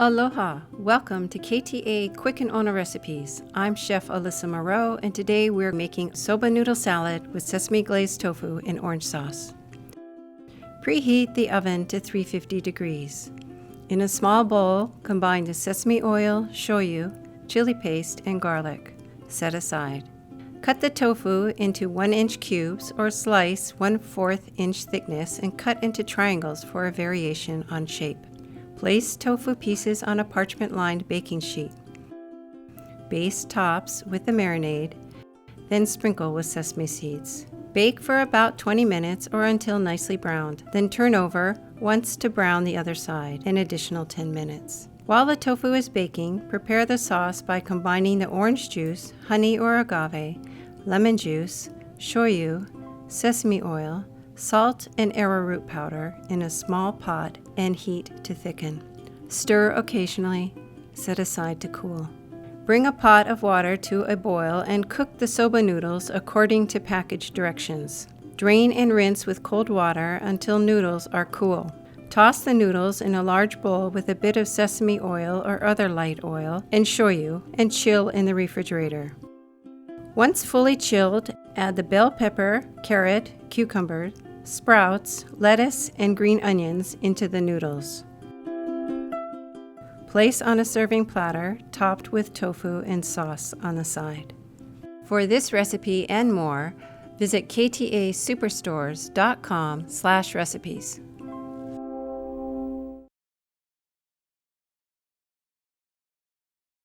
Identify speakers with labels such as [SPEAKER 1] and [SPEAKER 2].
[SPEAKER 1] Aloha! Welcome to KTA Quick and Ona Recipes. I'm Chef Alyssa Moreau, and today we're making soba noodle salad with sesame glazed tofu and orange sauce. Preheat the oven to 350 degrees. In a small bowl, combine the sesame oil, shoyu, chili paste, and garlic. Set aside. Cut the tofu into 1-inch cubes or slice 1/4 inch thickness and cut into triangles for a variation on shape. Place tofu pieces on a parchment-lined baking sheet. Baste tops with the marinade, then sprinkle with sesame seeds. Bake for about 20 minutes or until nicely browned, then turn over once to brown the other side, an additional 10 minutes. While the tofu is baking, prepare the sauce by combining the orange juice, honey or agave, lemon juice, shoyu, sesame oil, salt and arrowroot powder in a small pot and heat to thicken. Stir occasionally. Set aside to cool. Bring a pot of water to a boil and cook the soba noodles according to package directions. Drain and rinse with cold water until noodles are cool. Toss the noodles in a large bowl with a bit of sesame oil or other light oil and shoyu and chill in the refrigerator. Once fully chilled, add the bell pepper, carrot, cucumber, sprouts, lettuce, and green onions into the noodles. Place on a serving platter, topped with tofu and sauce on the side. For this recipe and more, visit ktasuperstores.com/recipes.